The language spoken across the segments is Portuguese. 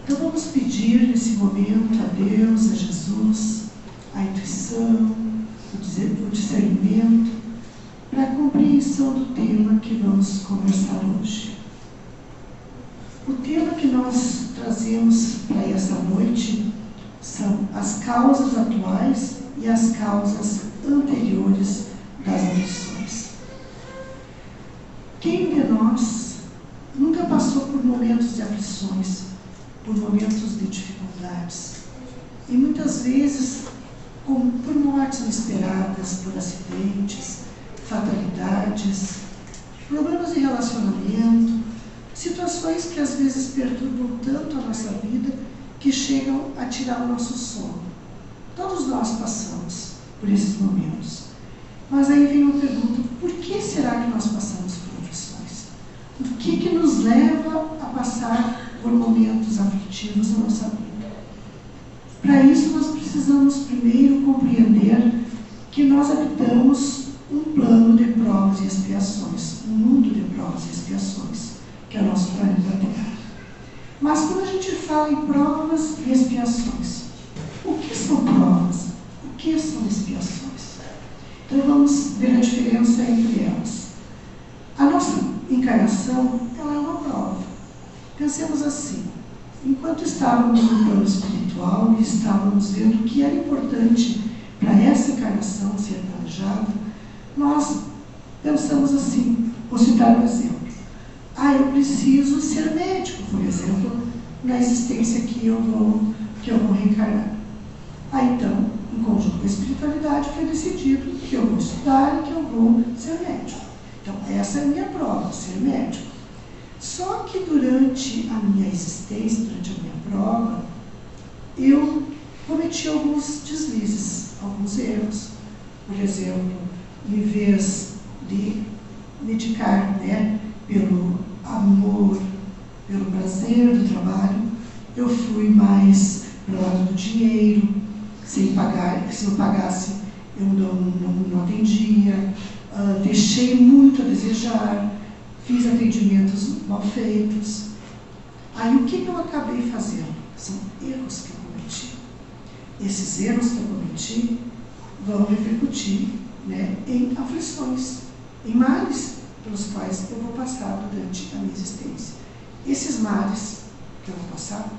Então vamos pedir nesse momento a Deus, a Jesus, a intuição, o discernimento, para a compreensão do tema que vamos conversar hoje. O tema que nós trazemos para essa noite são as causas atuais e as causas anteriores das aflições. Quem de nós nunca passou por momentos de aflições, por momentos de dificuldades, e muitas vezes por mortes inesperadas, por acidentes, fatalidades, problemas de relacionamento, situações que às vezes perturbam tanto a nossa vida que chegam a tirar o nosso sono. Todos nós passamos por esses momentos. Mas aí vem uma pergunta: por que será que nós passamos por aflições? O que nos leva a passar por momentos aflitivos na nossa vida? Para isso nós precisamos primeiro compreender que nós habitamos um plano de provas e expiações, um mundo de provas e expiações, que é o nosso planeta Terra. Mas quando a gente fala em provas e expiações, o que são provas? O que são expiações? Então vamos ver a diferença entre elas. A nossa encarnação, ela é uma prova. Pensemos assim: enquanto estávamos no plano espiritual e estávamos vendo o que era importante para essa encarnação ser planejada, nós pensamos assim, vou citar um exemplo. Eu preciso ser médico, por exemplo, na existência que eu vou reencarnar. Então, em conjunto com a espiritualidade, foi decidido que eu vou estudar e que eu vou ser médico. Então, essa é a minha prova, ser médico. Só que durante a minha existência, durante a minha prova, eu cometi alguns deslizes, alguns erros. Por exemplo, em vez de medicar, pelo amor, pelo prazer do trabalho, eu fui mais para o lado do dinheiro, sem pagar. Se eu pagasse, eu não atendia, deixei muito a desejar, fiz atendimentos mal feitos. Aí o que eu acabei fazendo? São erros que eu cometi. Esses erros que eu cometi vão repercutir em aflições, em males pelos quais eu vou passar durante a minha existência. Esses males que eu vou passar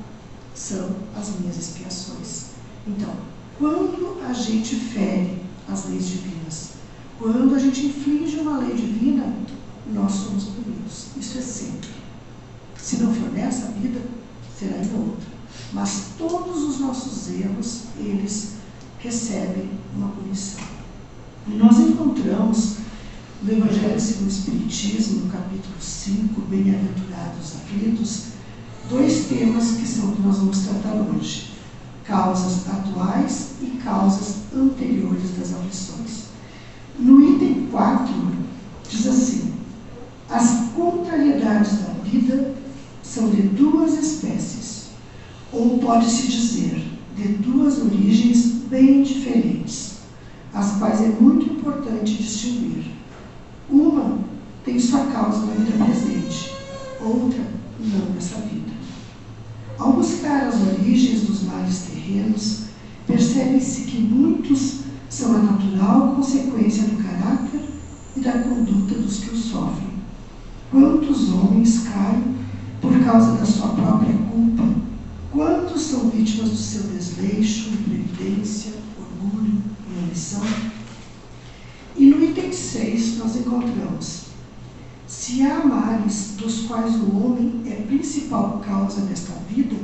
são as minhas expiações. Então, quando a gente fere as leis divinas, quando a gente inflige uma lei divina, nós somos punidos. Isso é sempre. Se não for nessa vida, será em outra. Mas todos os nossos erros, eles recebem uma punição. E nós encontramos no Evangelho segundo o Espiritismo, no capítulo 5, Bem-aventurados aflitos, dois temas que nós vamos tratar hoje: causas atuais e causas anteriores das aflições. No item 4, diz assim: as contrariedades da vida são de duas espécies, ou pode-se dizer, de duas origens bem diferentes, as quais é muito importante distinguir. Uma tem sua causa na vida presente, outra não nessa vida. Ao buscar as origens dos males terrenos, percebe-se que muitos são a natural consequência do caráter e da conduta dos que o sofrem. Quantos homens caem por causa da sua própria culpa? Quantos são vítimas do seu desleixo, imprevidência, orgulho e ambição? E no item 6 nós encontramos: se há males dos quais o homem é principal causa desta vida,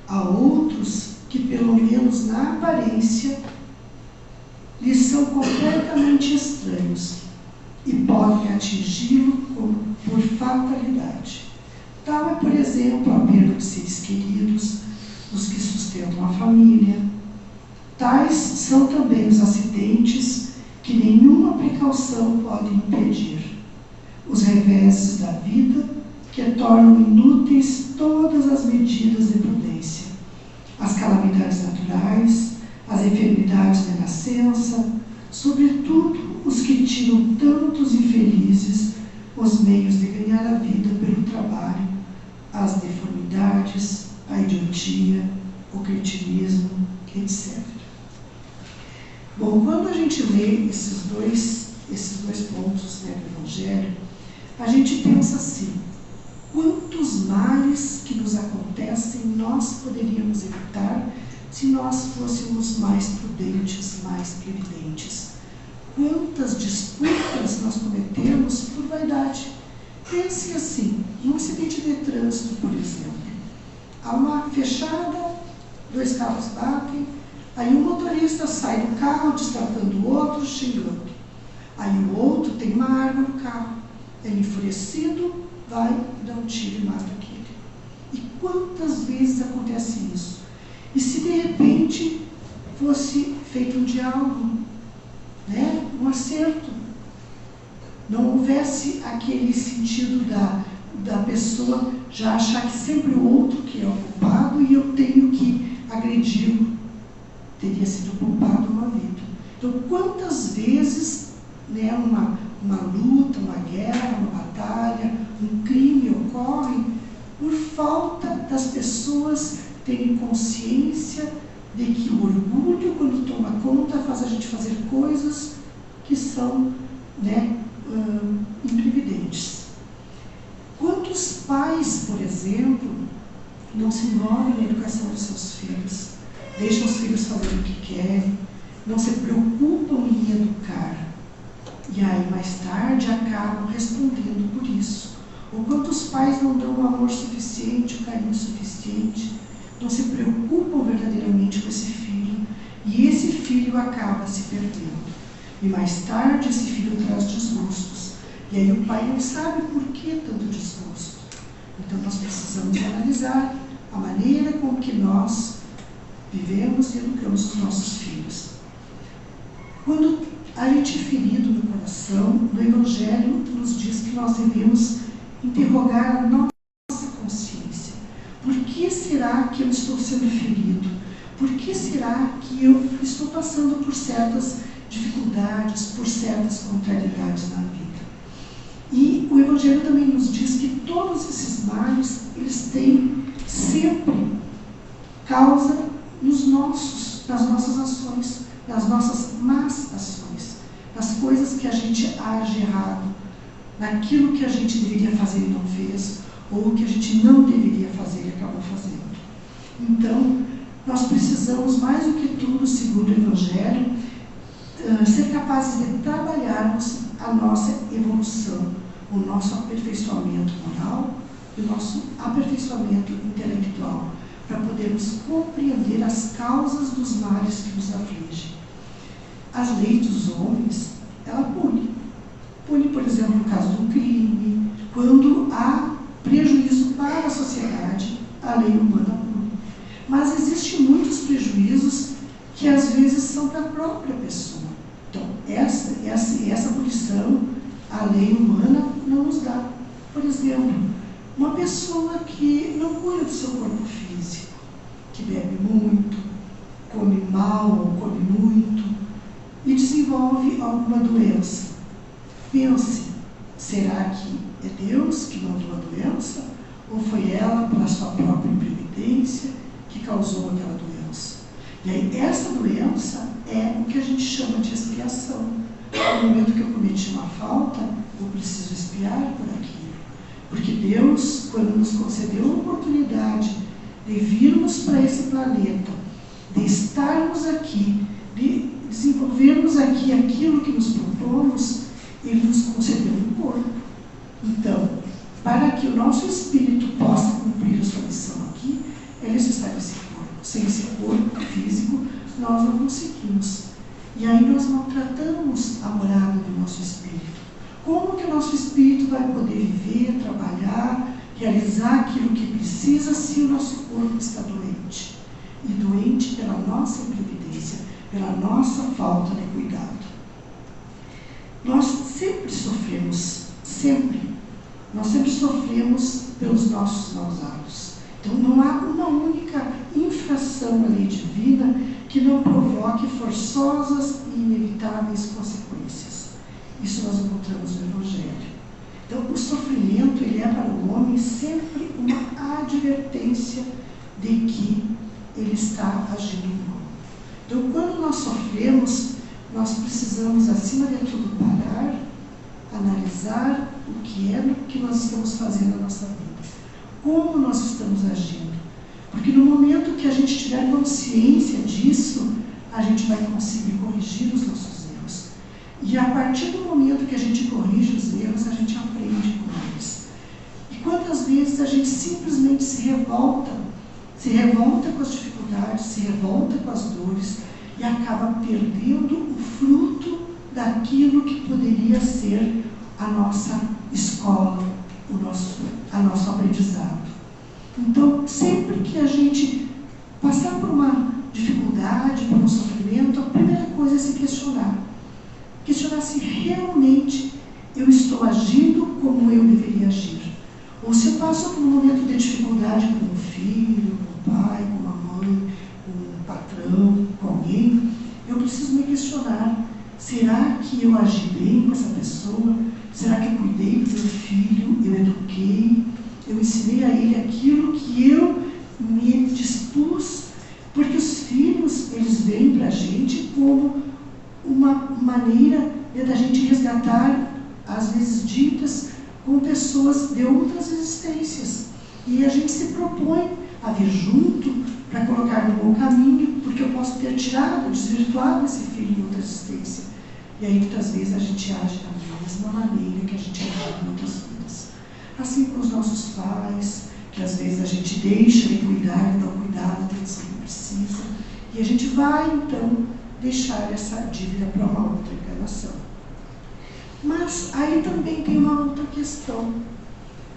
há outros que, pelo menos na aparência, lhe são completamente estranhos e podem atingi-lo por fatalidade. Tal é, por exemplo, a perda de seres queridos, dos que sustentam a família. Tais são também os acidentes que nenhuma precaução pode impedir. Os reveses da vida que tornam inúteis todas as medidas de prudência. As calamidades naturais, as enfermidades de nascença, sobretudo os que tiram tantos infelizes os meios de ganhar a vida pelo trabalho, as deformidades, a idiotia, o cretinismo, etc. Bom, quando a gente lê esses dois pontos, né, do Evangelho, a gente pensa assim: quantos males que nos acontecem nós poderíamos evitar se nós fôssemos mais prudentes, mais previdentes? Quantas disputas nós cometemos por vaidade? Pense assim, num acidente de trânsito, por exemplo. Há uma fechada, 2 carros batem, aí o motorista sai do carro destratando o outro, xingando. Aí o outro tem uma arma no carro. Ele, enfurecido, vai dar um tiro e mata aquele. E quantas vezes acontece isso? E se de repente fosse feito um diálogo, né? Um acerto, não houvesse aquele sentido da pessoa já achar que sempre o outro que é o culpado e eu tenho que agredi-lo, teria sido culpado uma vida. Então, quantas vezes, né, uma luta, uma guerra, uma batalha, um crime ocorre por falta das pessoas terem consciência de que o orgulho, quando toma conta, faz a gente fazer coisas que são, né, imprevidentes. Quantos pais, por exemplo, não se envolvem na educação dos seus filhos, deixam os filhos fazerem o que querem, não se preocupam em educar, e aí mais tarde acabam respondendo por isso? Ou quantos pais não dão o amor suficiente, o carinho suficiente, não se preocupam verdadeiramente com esse filho, e esse filho acaba se perdendo. E mais tarde esse filho traz desgostos. E aí o pai não sabe por que tanto desgosto. Então nós precisamos analisar a maneira com que nós vivemos e educamos os nossos filhos. Quando a gente é ferido no coração, no Evangelho nos diz que nós devemos interrogar a nossa consciência. Por que será que eu estou sendo ferido? Por que será que eu estou passando por certas dificuldades, por certas contrariedades na vida? E o Evangelho também nos diz que todos esses males, eles têm sempre causa nas nossas ações, nas nossas más ações, nas coisas que a gente age errado, naquilo que a gente deveria fazer e não fez, ou que a gente não deveria fazer e acabou fazendo. Então, nós precisamos, mais do que tudo, segundo o Evangelho, ser capazes de trabalharmos a nossa evolução, o nosso aperfeiçoamento moral e o nosso aperfeiçoamento intelectual, para podermos compreender as causas dos males que nos afligem. As leis dos homens, ela pune. Pune, por exemplo, no caso do crime, quando há prejuízo para a sociedade, a lei humana pune. Mas existem muitos prejuízos que às vezes são para a própria pessoa. Então, essa punição, a lei humana não nos dá. Por exemplo, uma pessoa que não cuida do seu corpo físico, que bebe muito, come mal ou come muito, e desenvolve alguma doença. Pense, será que é Deus que mandou a doença? Ou foi ela, pela sua própria imprevidência, que causou aquela doença? E aí, essa doença é o que a gente chama de expiação. No momento que eu cometi uma falta, eu preciso expiar por aquilo. Porque Deus, quando nos concedeu a oportunidade de virmos para esse planeta, de estarmos aqui, de desenvolvermos aqui aquilo que nos propomos, Ele nos concedeu um corpo. Então, para que o nosso espírito possa cumprir a sua missão aqui, é necessário esse corpo. Sem esse corpo físico, nós não conseguimos. E aí nós maltratamos a morada do nosso espírito. Como que o nosso espírito vai poder viver, trabalhar, realizar aquilo que precisa se o nosso corpo está doente? E doente pela nossa imprevidência, pela nossa falta de cuidado. Nós sempre sofremos, nós sempre sofremos pelos nossos maus atos. Então não há uma única infração à lei divina que não provoque forçosas e inevitáveis consequências. Isso nós encontramos no Evangelho. Então o sofrimento, ele é para o homem sempre uma advertência de que ele está agindo mal. Então, quando nós sofremos, nós precisamos, acima de tudo, parar, analisar o que é que nós estamos fazendo na nossa vida. Como nós estamos agindo. Porque no momento que a gente tiver consciência disso, a gente vai conseguir corrigir os nossos erros. E a partir do momento que a gente corrige os erros, a gente aprende com eles. E quantas vezes a gente simplesmente se revolta com as dificuldades, se revolta com as dores e acaba perdendo o fruto daquilo que poderia ser a nossa escola, o nosso aprendizado. Então, sempre que a gente passar por uma dificuldade, por um sofrimento, a primeira coisa é se questionar. Questionar se realmente eu estou agindo como eu deveria agir. Ou se eu passo por um momento de dificuldade com um filho, com um pai, com uma mãe, com um patrão, com alguém, eu preciso me questionar. Será que eu agi bem com essa pessoa? Será que eu cuidei do meu filho? Eu eduquei? Eu ensinei a ele aquilo que eu me dispus? Porque os filhos, eles vêm para a gente como uma maneira da gente resgatar, às vezes ditas, com pessoas de outras existências. E a gente se propõe a vir junto para colocar no bom caminho, porque eu posso ter tirado, desvirtuado esse filho em outra existência. E aí, muitas vezes, a gente age da mesma maneira que a gente age em outras vidas. Assim com os nossos pais, que às vezes a gente deixa de cuidar, de dar o cuidado, a atenção que precisa, e a gente vai, então, deixar essa dívida para uma outra encarnação. Mas aí também tem uma outra questão.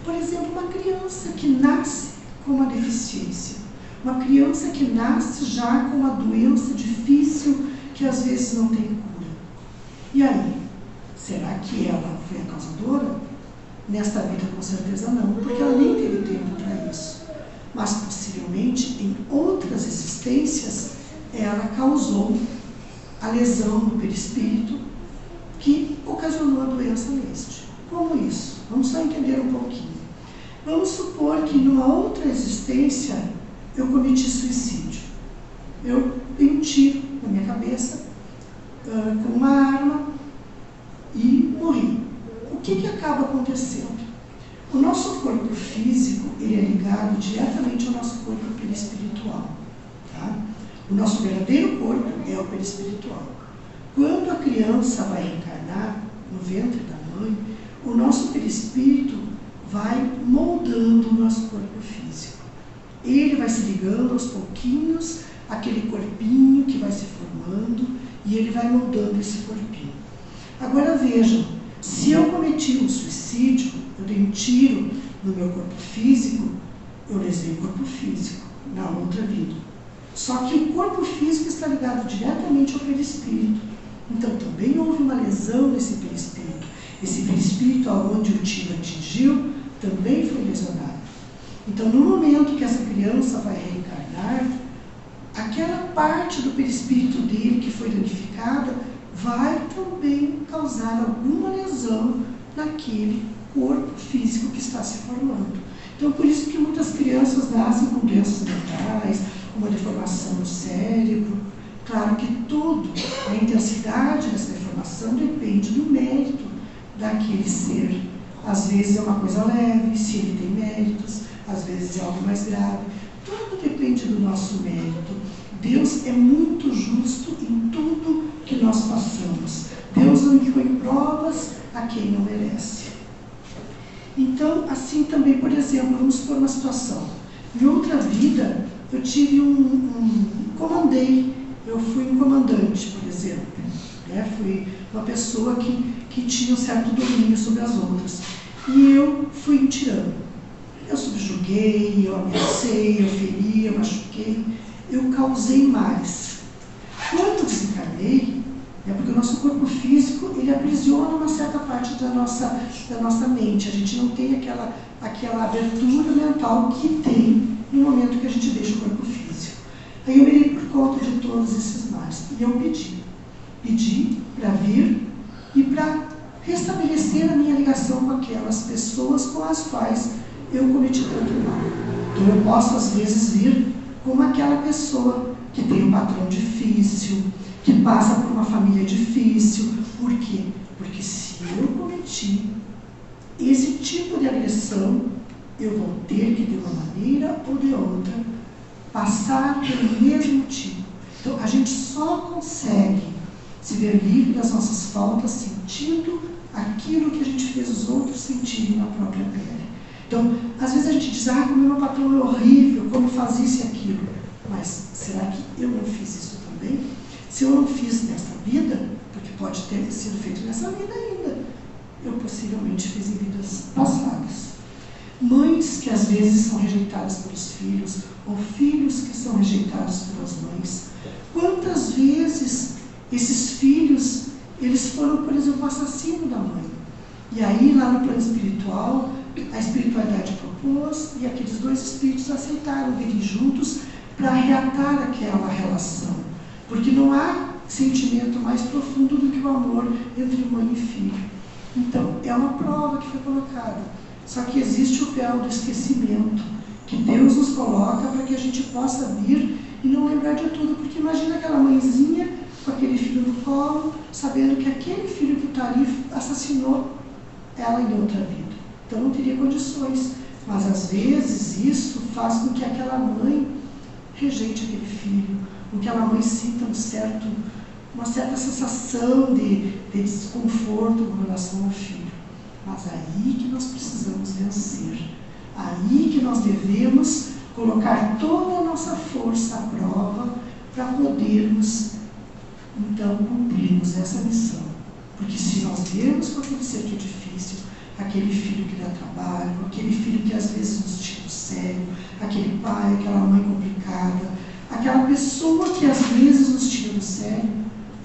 Por exemplo, uma criança que nasce com uma deficiência, uma criança que nasce já com uma doença difícil que às vezes não tem cura. E aí, será que ela foi a causadora? Nesta vida, com certeza não, porque ela nem teve tempo para isso. Mas, possivelmente, em outras existências, ela causou a lesão no perispírito que ocasionou a doença neste. Como isso? Vamos só entender um pouquinho. Vamos supor que numa outra existência eu cometi suicídio. Eu dei um tiro na minha cabeça com uma arma e morri. O que acaba acontecendo? O nosso corpo físico, ele é ligado diretamente ao nosso corpo perispiritual. Tá? O nosso verdadeiro corpo é o perispiritual. Quando a criança vai reencarnar no ventre da mãe, o nosso perispírito vai moldando o nosso corpo físico. Ele vai se ligando aos pouquinhos àquele corpinho que vai se formando e ele vai moldando esse corpinho. Agora vejam, se eu cometi um suicídio, eu dei um tiro no meu corpo físico, eu lesei o corpo físico na outra vida. Só que o corpo físico está ligado diretamente ao perispírito. Então também houve uma lesão nesse perispírito. Esse perispírito aonde o tiro atingiu também foi lesionado. Então no momento que essa criança vai reencarnar, aquela parte do perispírito dele que foi danificada vai também causar alguma lesão naquele corpo físico que está se formando. Então, por isso que muitas crianças nascem com doenças mentais, uma deformação no cérebro. Claro que tudo, a intensidade dessa deformação depende do mérito daquele ser. Às vezes é uma coisa leve, se ele tem méritos, às vezes é algo mais grave. Tudo depende do nosso mérito. Deus é muito justo em tudo que nós passamos. Deus não impõe provas a quem não merece. Então, assim também, por exemplo, vamos supor uma situação. Em outra vida, eu tive comandei, eu fui um comandante, por exemplo. Fui uma pessoa que tinha um certo domínio sobre as outras. E eu fui um tirano. Eu subjuguei, eu ameacei, eu feri, eu machuquei. Eu causei mais. Quando desencarnei, porque o nosso corpo físico, ele aprisiona uma certa parte da nossa mente. A gente não tem aquela abertura mental que tem no momento que a gente deixa o corpo físico. Aí eu me dei por conta de todos esses males. E eu pedi para vir e para restabelecer a minha ligação com aquelas pessoas com as quais eu cometi tanto mal. Então eu posso às vezes vir como aquela pessoa que tem um patrão difícil, que passa por uma família difícil. Por quê? Porque se eu cometi esse tipo de agressão, eu vou ter que, de uma maneira ou de outra, passar pelo mesmo tipo. Então, a gente só consegue se ver livre das nossas faltas sentindo aquilo que a gente fez os outros sentirem na própria pele. Então, às vezes a gente diz, como meu patrão é horrível, como faz isso e aquilo. Mas, será que eu não fiz isso também? Se eu não fiz nessa vida, porque pode ter sido feito nessa vida ainda, eu possivelmente fiz em vidas passadas. Mães que às vezes são rejeitadas pelos filhos, ou filhos que são rejeitados pelas mães. Quantas vezes esses filhos, eles foram, por exemplo, o assassino da mãe. E aí, lá no plano espiritual, a espiritualidade propôs e aqueles dois espíritos aceitaram virem juntos para reatar aquela relação. Porque não há sentimento mais profundo do que o amor entre mãe e filho. Então, é uma prova que foi colocada. Só que existe o véu do esquecimento, que Deus nos coloca para que a gente possa vir e não lembrar de tudo. Porque imagina aquela mãezinha com aquele filho no colo, sabendo que aquele filho que está ali assassinou ela em outra vida. Então não teria condições. Mas às vezes isso faz com que aquela mãe rejeite aquele filho, com que aquela mãe sinta uma certa sensação de desconforto com relação ao filho. Mas aí que nós precisamos vencer. Aí que nós devemos colocar toda a nossa força à prova para podermos, então, cumprirmos essa missão. Porque se nós vemos com aquele ser que é difícil, aquele filho que dá trabalho, aquele filho que às vezes nos tira o sério, aquele pai, aquela mãe complicada, aquela pessoa que às vezes nos tira do sério,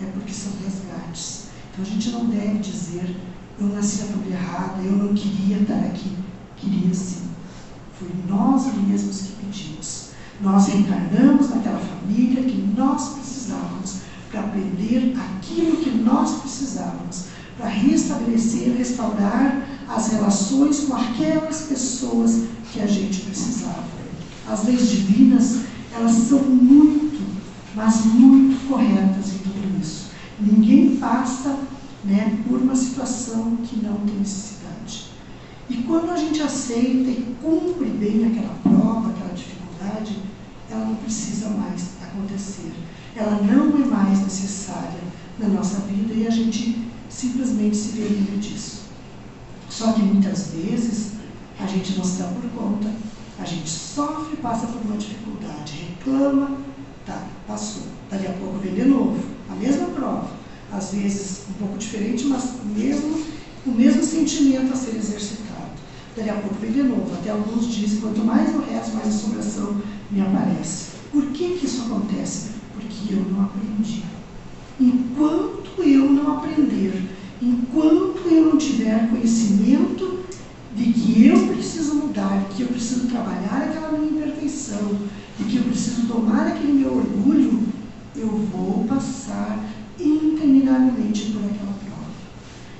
é porque são resgates. Então a gente não deve dizer, eu nasci na família errada, eu não queria estar aqui. Queria sim. Foi nós mesmos que pedimos. Nós reencarnamos naquela família que nós precisávamos para aprender aquilo que nós precisávamos, para restabelecer, restaurar as relações com aquelas pessoas que a gente precisava. As leis divinas, elas são muito, mas muito corretas em tudo isso. Ninguém passa por uma situação que não tem necessidade. E quando a gente aceita e cumpre bem aquela prova, aquela dificuldade, ela não precisa mais acontecer. Ela não é mais necessária na nossa vida e a gente simplesmente se vê livre disso. Só que muitas vezes a gente não se dá por conta, a gente sofre, passa por uma dificuldade, reclama, passou. Daqui a pouco vem de novo, a mesma prova. Às vezes um pouco diferente, mas o mesmo sentimento a ser exercitado. Daqui a pouco vem de novo. Até alguns dizem, quanto mais eu rezo, mais assombração me aparece. Por que isso acontece? Porque eu não aprendi. Enquanto eu não aprender, enquanto eu não tiver conhecimento de que eu preciso mudar, de que eu preciso trabalhar aquela minha imperfeição, de que eu preciso domar aquele meu orgulho, eu vou passar interminavelmente por aquela prova.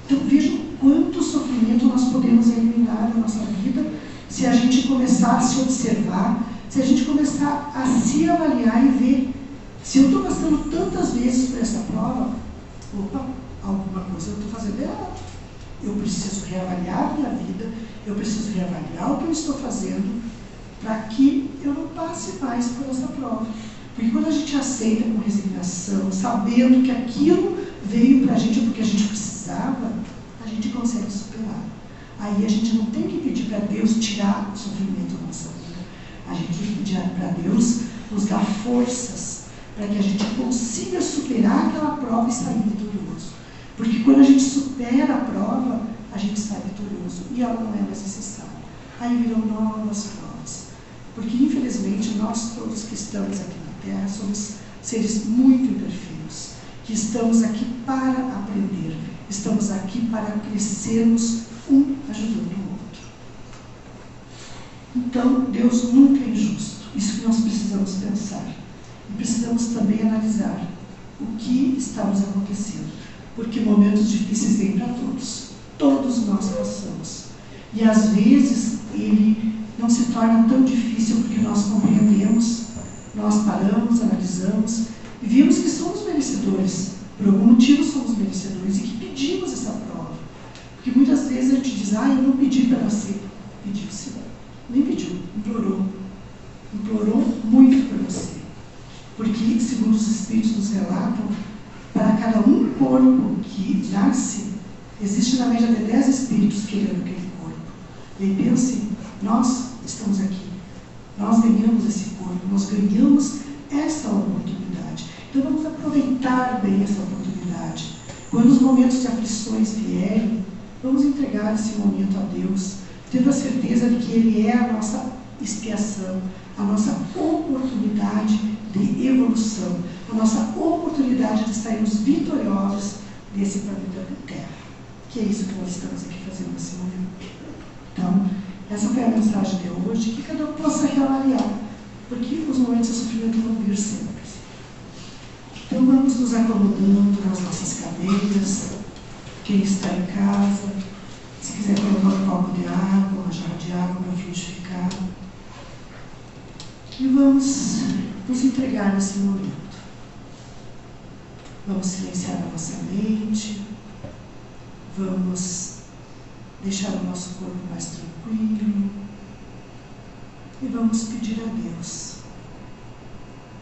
Então vejam quanto sofrimento nós podemos eliminar na nossa vida se a gente começar a se observar, se a gente começar a se avaliar e ver se eu estou passando tantas vezes por essa prova, alguma coisa eu estou fazendo errado. Eu preciso reavaliar a minha vida, eu preciso reavaliar o que eu estou fazendo para que eu não passe mais por essa prova. Porque quando a gente aceita com resignação, sabendo que aquilo veio para a gente porque a gente precisava, a gente consegue superar. Aí a gente não tem que pedir para Deus tirar o sofrimento da nossa vida. A gente tem que pedir para Deus nos dar forças para que a gente consiga superar aquela prova e sair vitorioso. Porque quando a gente supera a prova, a gente sai vitorioso e ela não é mais necessária. Aí virão novas provas. Porque infelizmente nós todos que estamos aqui na Terra somos seres muito imperfeitos, que estamos aqui para aprender, estamos aqui para crescermos um ajudando o outro. Então, Deus nunca é injusto. Isso que nós precisamos pensar. E precisamos também analisar o que está nos acontecendo. Porque momentos difíceis vêm para todos. Todos nós passamos. E às vezes, Ele não se torna tão difícil porque nós compreendemos, nós paramos, analisamos e vimos que somos merecedores. Por algum motivo somos merecedores e que pedimos essa prova. Porque muitas vezes a gente diz, eu não pedi para nascer. Pediu, sim. Nem pediu, implorou. Implorou muito por você. Porque, segundo os Espíritos nos relatam, para cada um corpo que nasce, existe na média de 10 Espíritos querendo aquele corpo. E aí pense, nós estamos aqui. Nós ganhamos esse corpo, nós ganhamos essa oportunidade. Então vamos aproveitar bem essa oportunidade. Quando os momentos de aflições vierem, vamos entregar esse momento a Deus, tendo a certeza de que Ele é a nossa expiação, a nossa oportunidade de evolução, a nossa oportunidade de sairmos vitoriosos desse planeta Terra. Que é isso que nós estamos aqui fazendo nesse momento. Então, essa foi a mensagem de hoje, que cada um possa reavaliar, porque os momentos de sofrimento vão vir sempre. Então vamos nos acomodando nas nossas cadeiras, quem está em casa, se quiser colocar um copo de água, uma jarra de água para fluidificar. E vamos nos entregar nesse momento. Vamos silenciar a nossa mente, vamos deixar o nosso corpo mais tranquilo e vamos pedir a Deus,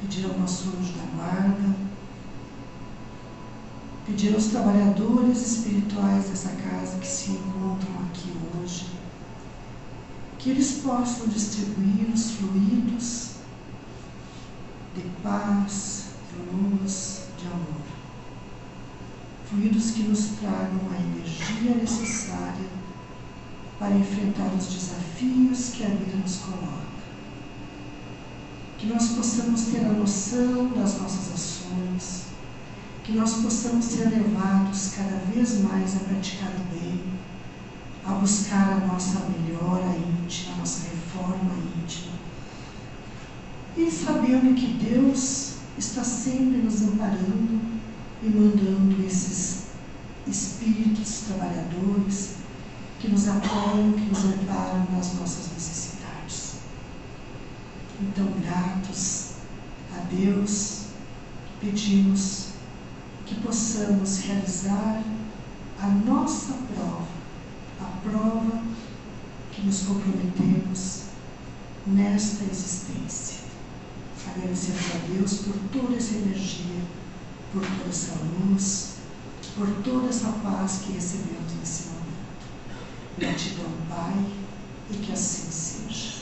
pedir ao nosso anjo da guarda, pedir aos trabalhadores espirituais dessa casa que se encontram aqui hoje, que eles possam distribuir os fluidos de paz, de luz, de amor. Fluidos que nos tragam a energia necessária para enfrentar os desafios que a vida nos coloca. Que nós possamos ter a noção das nossas ações, que nós possamos ser levados cada vez mais a praticar o bem, a buscar a nossa melhora íntima, a nossa reforma íntima. E sabendo que Deus está sempre nos amparando e mandando esses espíritos trabalhadores que nos apoiam, que nos amparam nas nossas necessidades. Então, gratos a Deus, pedimos que possamos realizar a nossa prova, a prova que nos comprometemos nesta existência. Agradecemos a Deus por toda essa energia, por toda essa luz, por toda essa paz que recebemos nesse momento. Gratidão, Pai, e que assim seja.